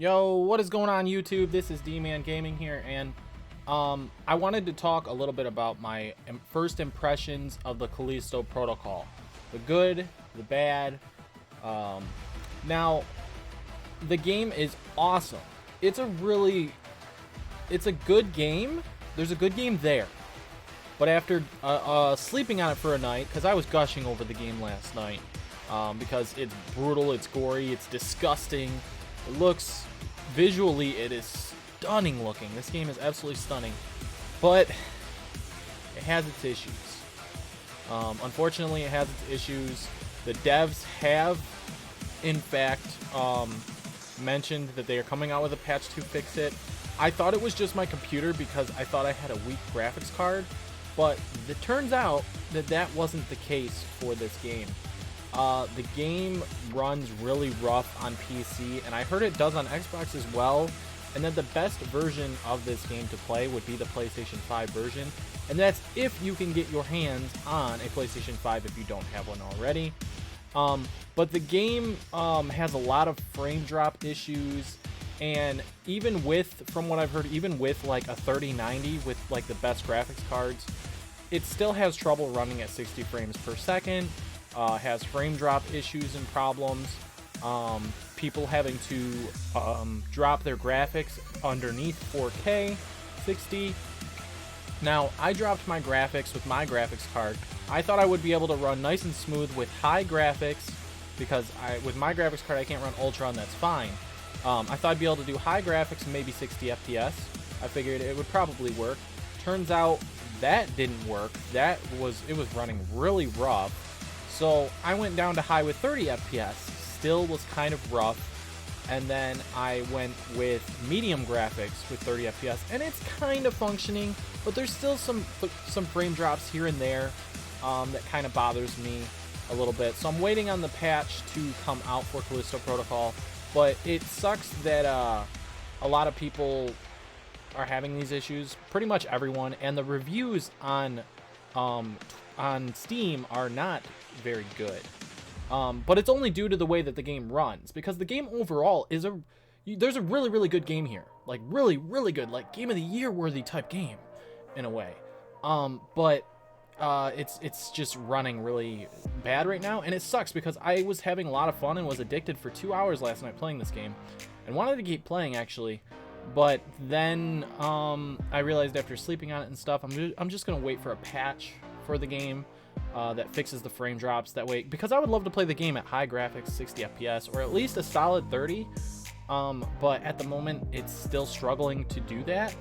Yo, what is going on YouTube? This is D-Man Gaming here, and I wanted to talk a little bit about my first impressions of the Calisto Protocol. The good, the bad. Now, the game is awesome. It's a good game. There's a good game there. But after sleeping on it for a night, because I was gushing over the game last night, because it's brutal, it's gory, it's disgusting. It looks, visually, it is stunning looking. This game is absolutely stunning. But it has its issues. Unfortunately, it has its issues. The devs have, in fact, mentioned that they are coming out with a patch to fix it. I thought it was just my computer because I thought I had a weak graphics card. But it turns out that that wasn't the case for this game. The game runs really rough on PC, and I heard it does on Xbox as well, and that the best version of this game to play would be the PlayStation 5 version, and that's if you can get your hands on a PlayStation 5 if you don't have one already. But the game has a lot of frame drop issues, and even with, from what I've heard, even with like a 3090 with like the best graphics cards, it still has trouble running at 60 frames per second. Has frame drop issues and problems. People having to drop their graphics underneath 4K 60. Now, I dropped my graphics with my graphics card. I thought I would be able to run nice and smooth with high graphics, because with my graphics card I can't run Ultra, and that's fine. I thought I'd be able to do high graphics and maybe 60 FPS. I figured it would probably work. Turns out that didn't work. It was running really rough. So I went down to high with 30 FPS, still was kind of rough, and then I went with medium graphics with 30 FPS, and it's kind of functioning, but there's still some frame drops here and there that kind of bothers me a little bit. So I'm waiting on the patch to come out for Calisto Protocol, but it sucks that a lot of people are having these issues, pretty much everyone, and the reviews on Steam are not very good, but it's only due to the way that the game runs, because the game overall is there's a really good game here, like really good, like game of the year worthy type game in a way, but it's just running really bad right now, and it sucks because I was having a lot of fun and was addicted for 2 hours last night playing this game and wanted to keep playing actually. But then I realized after sleeping on it and stuff, I'm just gonna wait for a patch for the game that fixes the frame drops. That way, because I would love to play the game at high graphics, 60 FPS, or at least a solid 30. But at the moment, it's still struggling to do that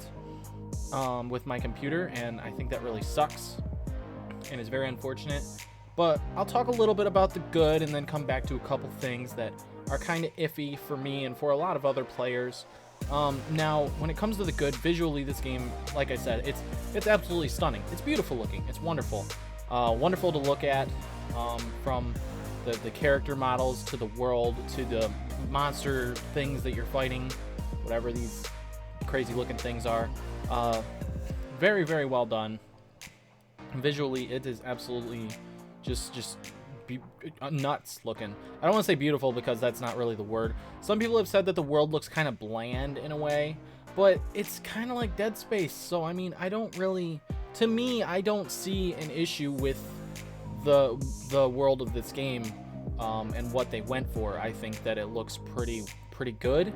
with my computer, and I think that really sucks and is very unfortunate. But I'll talk a little bit about the good and then come back to a couple things that are kind of iffy for me and for a lot of other players. Now, when it comes to the good, visually, this game, like I said, it's absolutely stunning. It's beautiful looking. It's wonderful. Wonderful to look at, from the character models to the world to the monster things that you're fighting, whatever these crazy looking things are. Very well done. Visually, it is absolutely just nuts looking. I don't want to say beautiful because that's not really the word. Some people have said that the world looks kind of bland in a way, but it's kind of like Dead Space. So I mean, to me, I don't see an issue with the world of this game and what they went for. I think that it looks pretty good,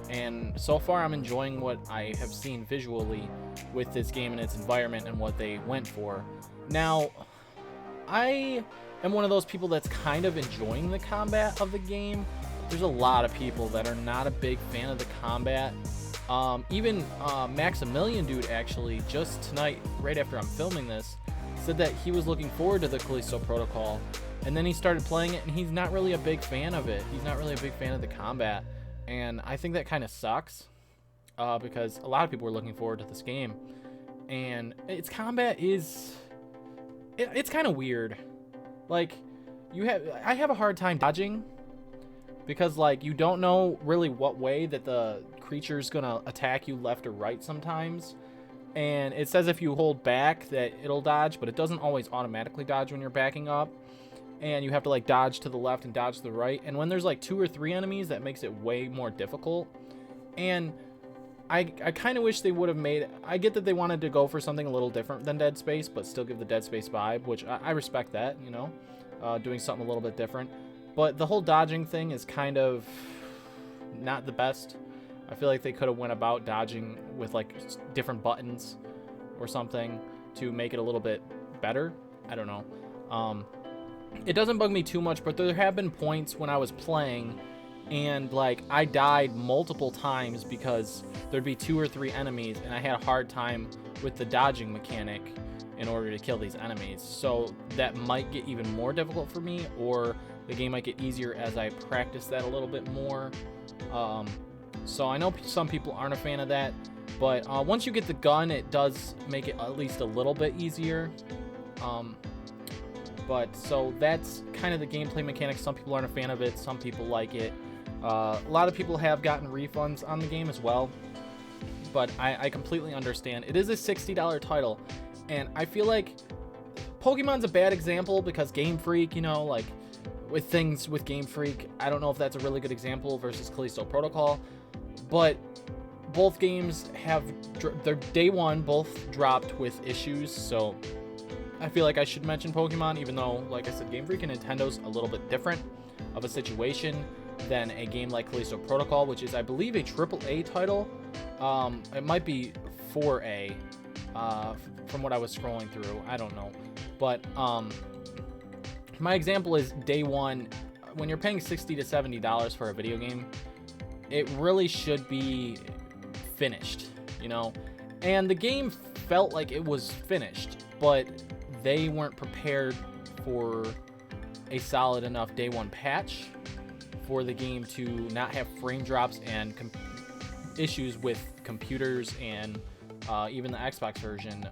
and so far I'm enjoying what I have seen visually with this game and its environment and what they went for. Now, I am one of those people that's kind of enjoying the combat of the game. There's a lot of people that are not a big fan of the combat. Even Maximilian dude actually just tonight, right after I'm filming this, said that he was looking forward to the Calisto Protocol, and then he started playing it and he's not really a big fan of it. He's not really a big fan of the combat, and I think that kind of sucks, because a lot of people were looking forward to this game, and its combat is... It's kind of weird. Like, I have a hard time dodging, because like you don't know really what way that the creature's gonna attack you, left or right sometimes. And it says if you hold back that it'll dodge, but it doesn't always automatically dodge when you're backing up. and you have to like dodge to the left and dodge to the right. And when there's like 2 or 3 enemies, that makes it way more difficult. And I kind of wish they would have made, I get that they wanted to go for something a little different than Dead Space, but still give the Dead Space vibe, which I respect that, you know, doing something a little bit different. But the whole dodging thing is kind of not the best. I feel like they could have went about dodging with like different buttons or something to make it a little bit better. I don't know. It doesn't bug me too much, but there have been points when I was playing and like I died multiple times because there'd be 2 or 3 enemies and I had a hard time with the dodging mechanic in order to kill these enemies. So that might get even more difficult for me, or the game might get easier as I practice that a little bit more. So I know some people aren't a fan of that, but once you get the gun, it does make it at least a little bit easier. But so that's kind of the gameplay mechanics. Some people aren't a fan of it, some people like it. A lot of people have gotten refunds on the game as well, but I completely understand. It is a $60 title, and I feel like Pokemon's a bad example because Game Freak, you know, like with things with Game Freak, I don't know if that's a really good example versus Calisto Protocol, but both games have their day one both dropped with issues, so I feel like I should mention Pokemon, even though, like I said, Game Freak and Nintendo's a little bit different of a situation than a game like Calisto Protocol, which is, I believe, a AAA title. It might be 4A, from what I was scrolling through. I don't know. But my example is day one. When you're paying $60 to $70 for a video game, it really should be finished, you know? And the game felt like it was finished, but they weren't prepared for a solid enough day one patch for the game to not have frame drops and issues with computers and even the Xbox version.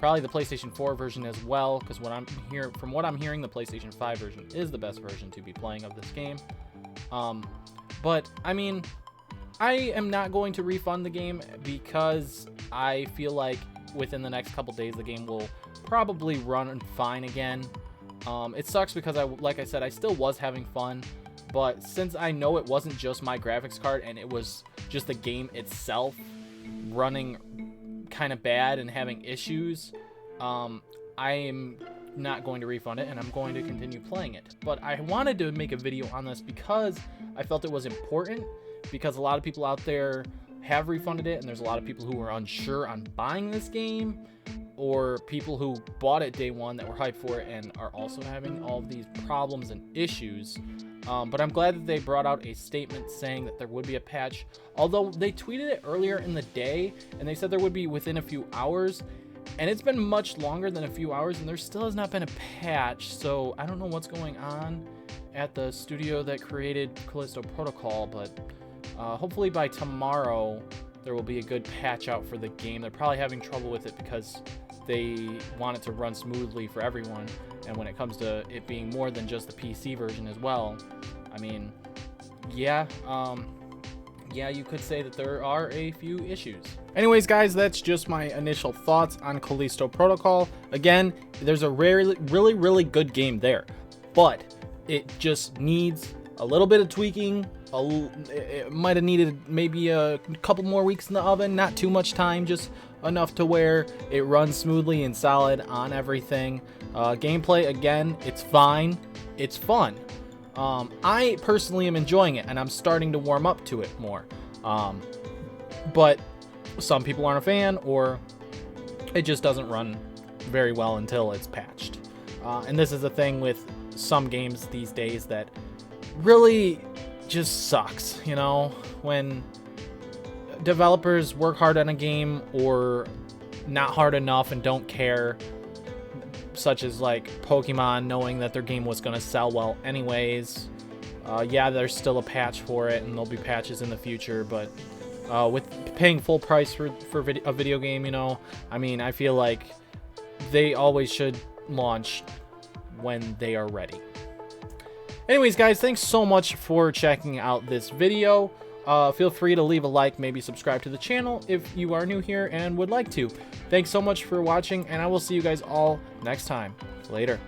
Probably the PlayStation 4 version as well, because from what I'm hearing, the PlayStation 5 version is the best version to be playing of this game. But I mean, I am not going to refund the game because I feel like within the next couple days the game will probably run fine again. It sucks because like I said, I still was having fun, but since I know it wasn't just my graphics card and it was just the game itself running kind of bad and having issues, I am not going to refund it and I'm going to continue playing it. But I wanted to make a video on this because I felt it was important, because a lot of people out there have refunded it and there's a lot of people who are unsure on buying this game, or people who bought it day one that were hyped for it and are also having all of these problems and issues. But I'm glad that they brought out a statement saying that there would be a patch, although they tweeted it earlier in the day and they said there would be within a few hours, and it's been much longer than a few hours and there still has not been a patch. So I don't know what's going on at the studio that created Calisto Protocol, but hopefully by tomorrow there will be a good patch out for the game. They're probably having trouble with it because they want it to run smoothly for everyone, and when it comes to it being more than just the PC version as well, I mean, yeah, you could say that there are a few issues. Anyways, guys, that's just my initial thoughts on Calisto Protocol. Again, there's a really good game there, but it just needs a little bit of tweaking. It might have needed maybe a couple more weeks in the oven, not too much time, just enough to where it runs smoothly and solid on everything. Gameplay, again, it's fine, it's fun. I personally am enjoying it and I'm starting to warm up to it more, but some people aren't a fan, or it just doesn't run very well until it's patched. And this is the thing with some games these days that really just sucks, you know, when developers work hard on a game or not hard enough and don't care, such as like Pokemon, knowing that their game was going to sell well anyways. Yeah, there's still a patch for it and there'll be patches in the future, but with paying full price for a video game, you know, I mean, I feel like they always should launch when they are ready. Anyways, guys, thanks so much for checking out this video. Feel free to leave a like, maybe subscribe to the channel if you are new here and would like to. Thanks so much for watching, and I will see you guys all next time. Later.